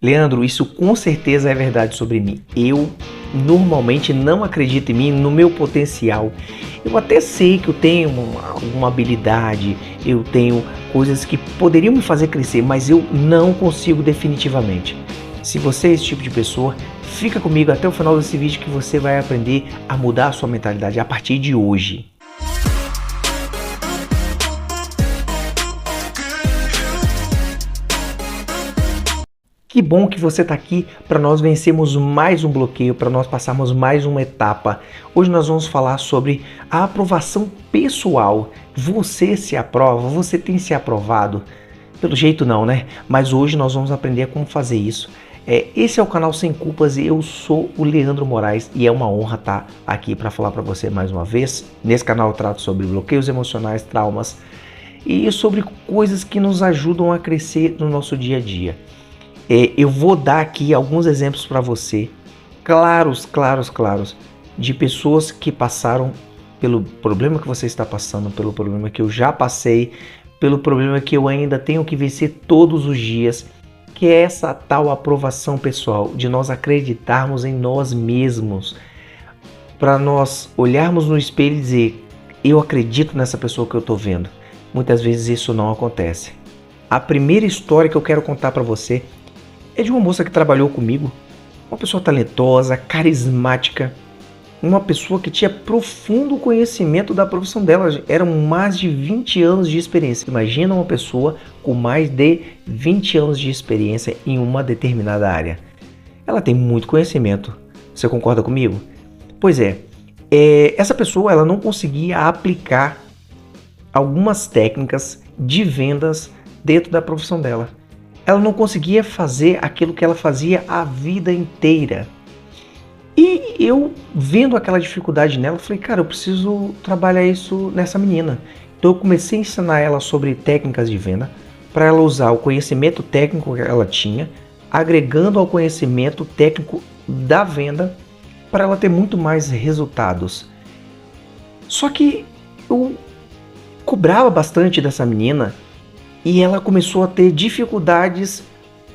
Leandro, isso com certeza é verdade sobre mim. Eu normalmente não acredito em mim, no meu potencial. Eu até sei que eu tenho uma habilidade, eu tenho coisas que poderiam me fazer crescer, mas eu não consigo definitivamente. Se você é esse tipo de pessoa, fica comigo até o final desse vídeo que você vai aprender a mudar a sua mentalidade a partir de hoje. Que bom que você está aqui para nós vencermos mais um bloqueio, para nós passarmos mais uma etapa. Hoje nós vamos falar sobre a aprovação pessoal. Você se aprova? Você tem se aprovado? Pelo jeito não, né? Mas hoje nós vamos aprender como fazer isso. Esse é o canal Sem Culpas e eu sou o Leandro Moraes e é uma honra estar aqui para falar para você mais uma vez. Nesse canal eu trato sobre bloqueios emocionais, traumas e sobre coisas que nos ajudam a crescer no nosso dia a dia. Eu vou dar aqui alguns exemplos para você, claros, de pessoas que passaram pelo problema que você está passando, pelo problema que eu já passei, pelo problema que eu ainda tenho que vencer todos os dias, que é essa tal aprovação pessoal, de nós acreditarmos em nós mesmos, para nós olharmos no espelho e dizer, eu acredito nessa pessoa que eu estou vendo. Muitas vezes isso não acontece. A primeira história que eu quero contar para você é de uma moça que trabalhou comigo, uma pessoa talentosa, carismática, uma pessoa que tinha profundo conhecimento da profissão dela, eram mais de 20 anos de experiência. Imagina uma pessoa com mais de 20 anos de experiência em uma determinada área. Ela tem muito conhecimento, você concorda comigo? Pois essa pessoa ela não conseguia aplicar algumas técnicas de vendas dentro da profissão dela. Ela não conseguia fazer aquilo que ela fazia a vida inteira. E eu, vendo aquela dificuldade nela, falei, cara, eu preciso trabalhar isso nessa menina. Então eu comecei a ensinar ela sobre técnicas de venda, para ela usar o conhecimento técnico que ela tinha, agregando ao conhecimento técnico da venda, para ela ter muito mais resultados. Só que eu cobrava bastante dessa menina, e ela começou a ter dificuldades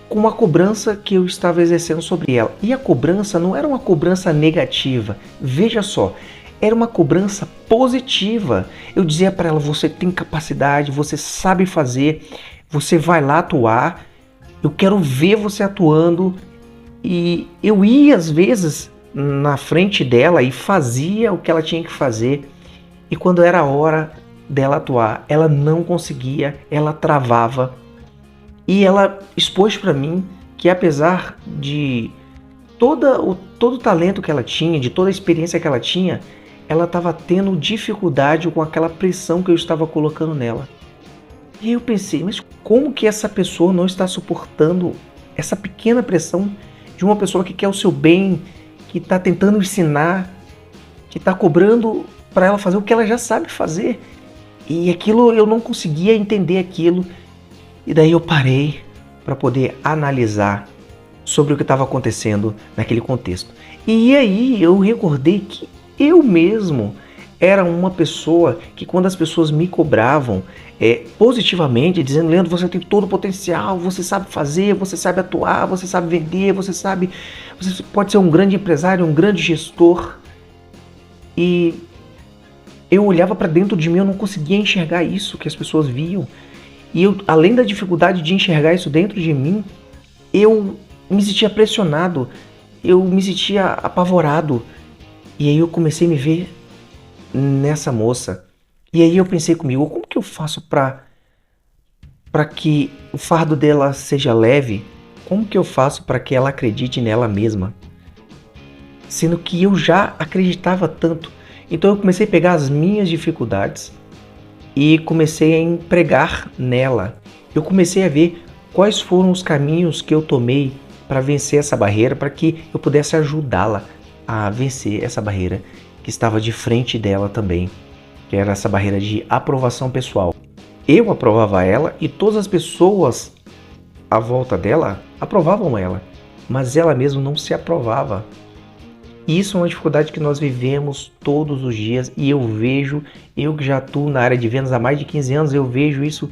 com a cobrança que eu estava exercendo sobre ela. E a cobrança não era uma cobrança negativa. Veja só, era uma cobrança positiva. Eu dizia para ela, você tem capacidade, você sabe fazer, você vai lá atuar, eu quero ver você atuando. E eu ia às vezes na frente dela e fazia o que ela tinha que fazer. E quando era a hora dela atuar, ela não conseguia, ela travava. E ela expôs para mim que apesar de todo o talento que ela tinha, de toda a experiência que ela tinha, ela estava tendo dificuldade com aquela pressão que eu estava colocando nela. E aí eu pensei, mas como que essa pessoa não está suportando essa pequena pressão de uma pessoa que quer o seu bem, que está tentando ensinar, que está cobrando para ela fazer o que ela já sabe fazer? E aquilo, eu não conseguia entender aquilo. E daí eu parei para poder analisar sobre o que estava acontecendo naquele contexto. E aí eu recordei que eu mesmo era uma pessoa que quando as pessoas me cobravam positivamente, dizendo, Leandro, você tem todo o potencial, você sabe fazer, você sabe atuar, você sabe vender, você pode ser um grande empresário, um grande gestor. E eu olhava para dentro de mim, eu não conseguia enxergar isso que as pessoas viam. E eu, além da dificuldade de enxergar isso dentro de mim, eu me sentia pressionado, eu me sentia apavorado. E aí eu comecei a me ver nessa moça. E aí eu pensei comigo, como que eu faço para que o fardo dela seja leve? Como que eu faço para que ela acredite nela mesma? Sendo que eu já acreditava tanto. Então eu comecei a pegar as minhas dificuldades e comecei a empregar nela. Eu comecei a ver quais foram os caminhos que eu tomei para vencer essa barreira, para que eu pudesse ajudá-la a vencer essa barreira que estava de frente dela também, que era essa barreira de aprovação pessoal. Eu aprovava ela e todas as pessoas à volta dela aprovavam ela, mas ela mesma não se aprovava. E isso é uma dificuldade que nós vivemos todos os dias e eu que já atuo na área de vendas há mais de 15 anos, eu vejo isso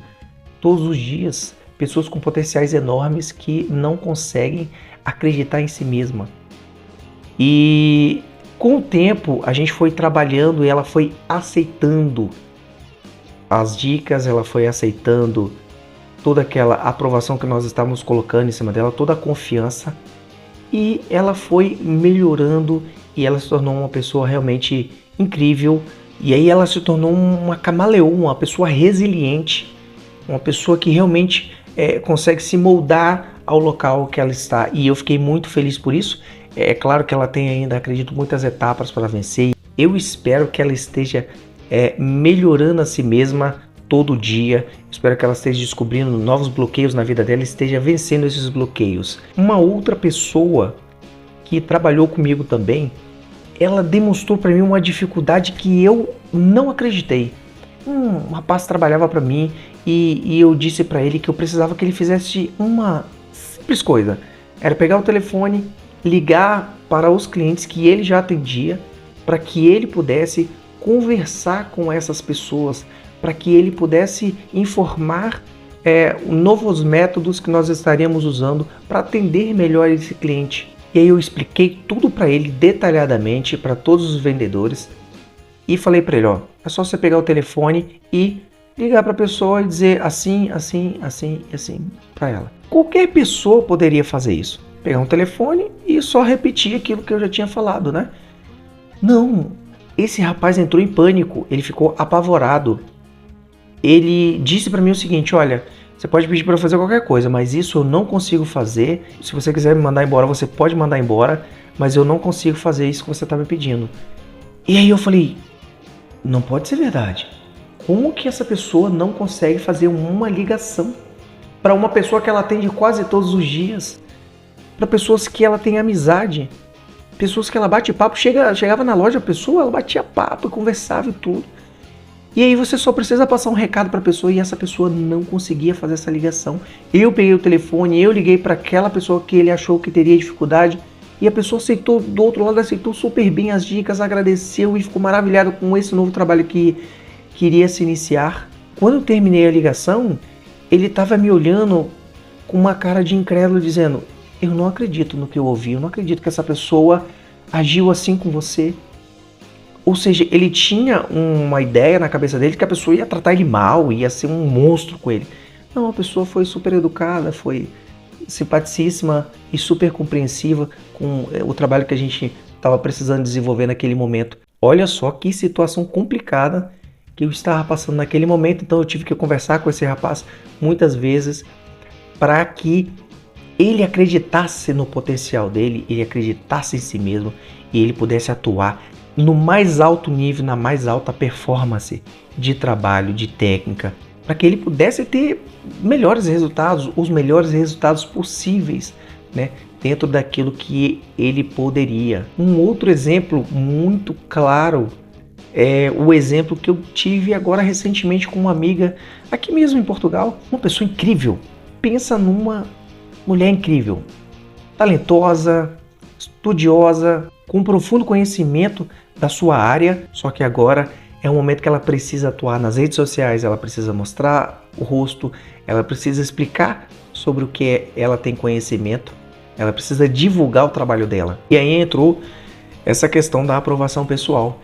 todos os dias. pessoas com potenciais enormes que não conseguem acreditar em si mesma. E com o tempo a gente foi trabalhando e ela foi aceitando as dicas, ela foi aceitando toda aquela aprovação que nós estávamos colocando em cima dela, toda a confiança, e ela foi melhorando e ela se tornou uma pessoa realmente incrível. E aí ela se tornou uma camaleão, uma pessoa resiliente, uma pessoa que realmente consegue se moldar ao local que ela está. E eu fiquei muito feliz por isso. É claro que ela tem ainda, acredito, muitas etapas para vencer. Eu espero que ela esteja melhorando a si mesma todo dia. Espero que ela esteja descobrindo novos bloqueios na vida dela, esteja vencendo esses bloqueios. Uma outra pessoa que trabalhou comigo também, ela demonstrou para mim uma dificuldade que eu não acreditei. Um rapaz trabalhava para mim e eu disse para ele que eu precisava que ele fizesse uma simples coisa. Era pegar o telefone, ligar para os clientes que ele já atendia, para que ele pudesse conversar com essas pessoas, para que ele pudesse informar novos métodos que nós estaríamos usando para atender melhor esse cliente. E aí eu expliquei tudo para ele detalhadamente, para todos os vendedores, e falei para ele, ó, é só você pegar o telefone e ligar para a pessoa e dizer assim, assim, assim e assim para ela. Qualquer pessoa poderia fazer isso. Pegar um telefone e só repetir aquilo que eu já tinha falado, né? Não, esse rapaz entrou em pânico, ele ficou apavorado. Ele disse para mim o seguinte, olha, você pode pedir para eu fazer qualquer coisa, mas isso eu não consigo fazer. Se você quiser me mandar embora, você pode mandar embora, mas eu não consigo fazer isso que você está me pedindo. E aí eu falei, não pode ser verdade. Como que essa pessoa não consegue fazer uma ligação para uma pessoa que ela atende quase todos os dias, para pessoas que ela tem amizade, pessoas que ela bate papo, chegava na loja a pessoa, ela batia papo, conversava e tudo. E aí você só precisa passar um recado para a pessoa e essa pessoa não conseguia fazer essa ligação. Eu peguei o telefone, eu liguei para aquela pessoa que ele achou que teria dificuldade e a pessoa aceitou, do outro lado aceitou super bem as dicas, agradeceu e ficou maravilhado com esse novo trabalho que queria se iniciar. Quando eu terminei a ligação, ele estava me olhando com uma cara de incrédulo dizendo, eu não acredito no que eu ouvi, eu não acredito que essa pessoa agiu assim com você. Ou seja, ele tinha uma ideia na cabeça dele que a pessoa ia tratar ele mal, ia ser um monstro com ele. Não, a pessoa foi super educada, foi simpaticíssima e super compreensiva com o trabalho que a gente estava precisando desenvolver naquele momento. Olha só que situação complicada que eu estava passando naquele momento, então eu tive que conversar com esse rapaz muitas vezes para que ele acreditasse no potencial dele, ele acreditasse em si mesmo e ele pudesse atuar no mais alto nível, na mais alta performance de trabalho, de técnica, para que ele pudesse ter melhores resultados, os melhores resultados possíveis, né, dentro daquilo que ele poderia. Um outro exemplo muito claro é o exemplo que eu tive agora recentemente com uma amiga aqui mesmo em Portugal, uma pessoa incrível. Pensa numa mulher incrível, talentosa, estudiosa, com profundo conhecimento da sua área, só que agora é um momento que ela precisa atuar nas redes sociais, ela precisa mostrar o rosto, ela precisa explicar sobre o que ela tem conhecimento, ela precisa divulgar o trabalho dela. E aí entrou essa questão da aprovação pessoal.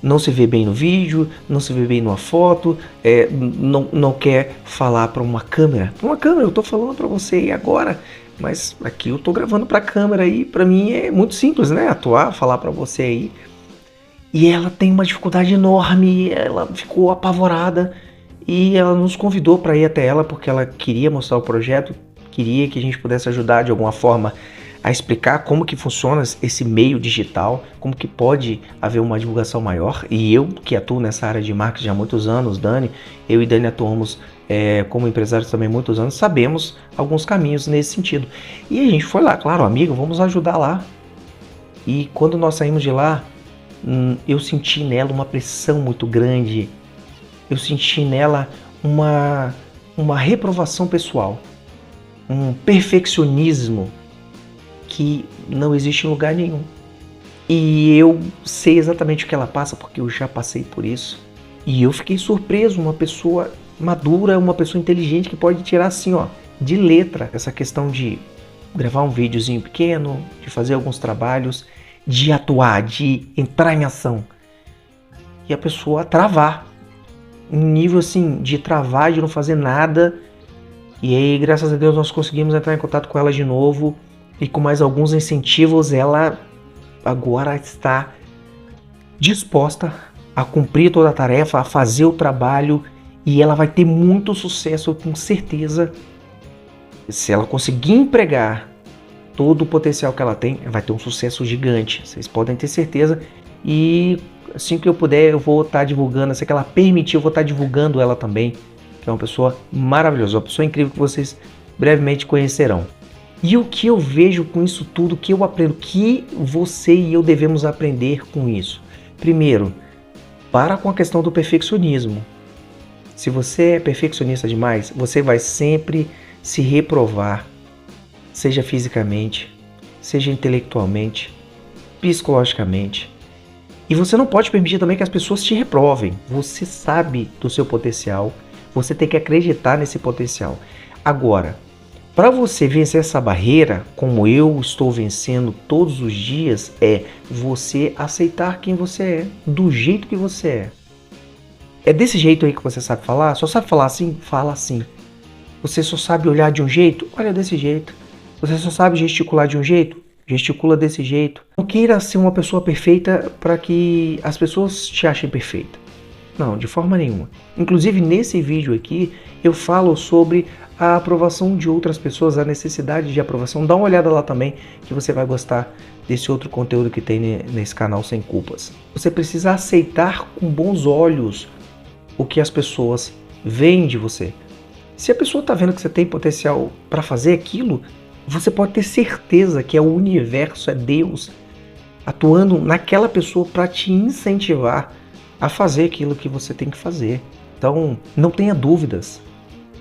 Não se vê bem no vídeo, não se vê bem numa foto, não quer falar para uma câmera. Para uma câmera, eu estou falando para você e agora, mas aqui eu estou gravando para a câmera e para mim é muito simples, né? Atuar, falar para você aí. E ela tem uma dificuldade enorme, ela ficou apavorada e ela nos convidou para ir até ela porque ela queria mostrar o projeto, queria que a gente pudesse ajudar de alguma forma a explicar como que funciona esse meio digital, como que pode haver uma divulgação maior. E eu que atuo nessa área de marketing há muitos anos, eu e Dani atuamos como empresários também há muitos anos, sabemos alguns caminhos nesse sentido. E a gente foi lá, claro, amigo, vamos ajudar lá. E quando nós saímos de lá, eu senti nela uma pressão muito grande, eu senti nela uma reprovação pessoal, um perfeccionismo que não existe em lugar nenhum. E eu sei exatamente o que ela passa porque eu já passei por isso. E eu fiquei surpreso, uma pessoa madura, uma pessoa inteligente que pode tirar assim, ó, de letra essa questão de gravar um videozinho pequeno, de fazer alguns trabalhos, de atuar, de entrar em ação. E a pessoa travar. Um nível assim, de travar, de não fazer nada. E aí, graças a Deus, nós conseguimos entrar em contato com ela de novo. E com mais alguns incentivos, ela agora está disposta a cumprir toda a tarefa, a fazer o trabalho. E ela vai ter muito sucesso, com certeza. Se ela conseguir empregar todo o potencial que ela tem, vai ter um sucesso gigante. Vocês podem ter certeza. E assim que eu puder, eu vou estar divulgando. Assim que ela permitir, eu vou estar divulgando ela também. Que é uma pessoa maravilhosa, uma pessoa incrível que vocês brevemente conhecerão. E o que eu vejo com isso tudo, que eu aprendo, que você e eu devemos aprender com isso? Primeiro, para com a questão do perfeccionismo. Se você é perfeccionista demais, você vai sempre se reprovar, seja fisicamente, seja intelectualmente, psicologicamente. E você não pode permitir também que as pessoas te reprovem. Você sabe do seu potencial, você tem que acreditar nesse potencial. Agora, para você vencer essa barreira, como eu estou vencendo todos os dias, é você aceitar quem você é, do jeito que você é. É desse jeito aí que você sabe falar? Só sabe falar assim? Fala assim. Você só sabe olhar de um jeito? Olha desse jeito. Você só sabe gesticular de um jeito? Gesticula desse jeito. Não queira ser uma pessoa perfeita para que as pessoas te achem perfeita. Não, de forma nenhuma. Inclusive nesse vídeo aqui eu falo sobre a aprovação de outras pessoas, a necessidade de aprovação. Dá uma olhada lá também que você vai gostar desse outro conteúdo que tem nesse canal Sem Culpas. Você precisa aceitar com bons olhos o que as pessoas veem de você. Se a pessoa está vendo que você tem potencial para fazer aquilo, você pode ter certeza que é o universo, é Deus atuando naquela pessoa para te incentivar a fazer aquilo que você tem que fazer. Então, não tenha dúvidas.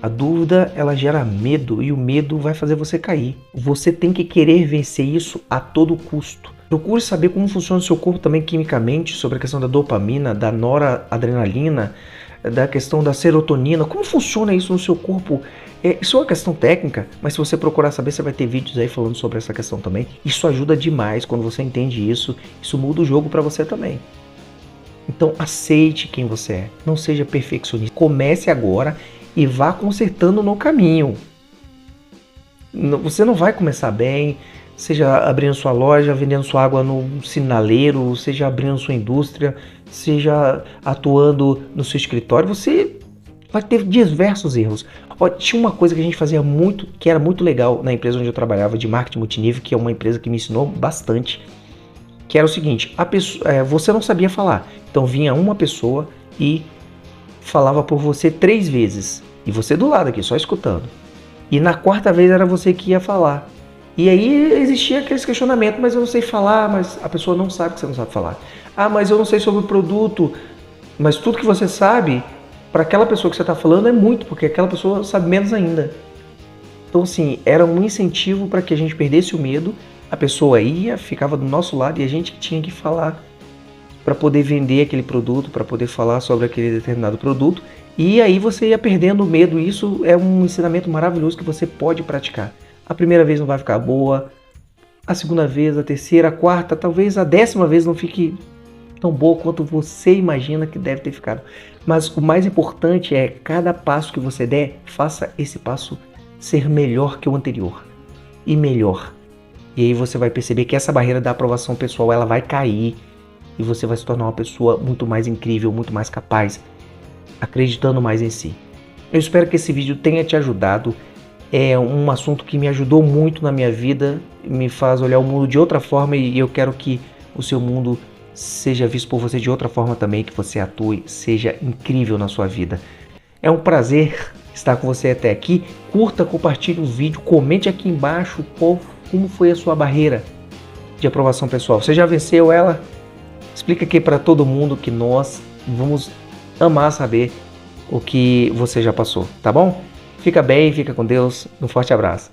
A dúvida, ela gera medo e o medo vai fazer você cair. Você tem que querer vencer isso a todo custo. Procure saber como funciona o seu corpo também quimicamente, sobre a questão da dopamina, da noradrenalina, da questão da serotonina, como funciona isso no seu corpo. Isso é uma questão técnica, mas se você procurar saber, você vai ter vídeos aí falando sobre essa questão também. Isso ajuda demais quando você entende isso, isso muda o jogo para você também. Então aceite quem você é, não seja perfeccionista. Comece agora e vá consertando no caminho. Você não vai começar bem, seja abrindo sua loja, vendendo sua água no sinaleiro, seja abrindo sua indústria, seja atuando no seu escritório, você vai ter diversos erros. Tinha uma coisa que a gente fazia muito, que era muito legal na empresa onde eu trabalhava, de marketing multinível, que é uma empresa que me ensinou bastante, que era o seguinte: você não sabia falar, então vinha uma pessoa e falava por você 3 vezes, e você do lado aqui, só escutando. E na 4ª vez era você que ia falar. E aí existia aqueles questionamentos: mas eu não sei falar, mas a pessoa não sabe que você não sabe falar. Ah, mas eu não sei sobre o produto. Mas tudo que você sabe, para aquela pessoa que você está falando é muito, porque aquela pessoa sabe menos ainda. Então assim, era um incentivo para que a gente perdesse o medo. A pessoa ia, ficava do nosso lado e a gente tinha que falar para poder vender aquele produto, para poder falar sobre aquele determinado produto. E aí você ia perdendo o medo. Isso é um ensinamento maravilhoso que você pode praticar. A primeira vez não vai ficar boa, a segunda vez, a terceira, a quarta, talvez a 10ª vez não fique tão boa quanto você imagina que deve ter ficado. Mas o mais importante é, cada passo que você der, faça esse passo ser melhor que o anterior. E melhor. E aí você vai perceber que essa barreira da aprovação pessoal, ela vai cair. E você vai se tornar uma pessoa muito mais incrível, muito mais capaz, acreditando mais em si. Eu espero que esse vídeo tenha te ajudado. É um assunto que me ajudou muito na minha vida, me faz olhar o mundo de outra forma e eu quero que o seu mundo seja visto por você de outra forma também, que você atue, seja incrível na sua vida. É um prazer estar com você até aqui. Curta, compartilhe o vídeo, comente aqui embaixo como foi a sua barreira de aprovação pessoal. Você já venceu ela? Explica aqui para todo mundo, que nós vamos amar saber o que você já passou, tá bom? Fica bem, fica com Deus, um forte abraço.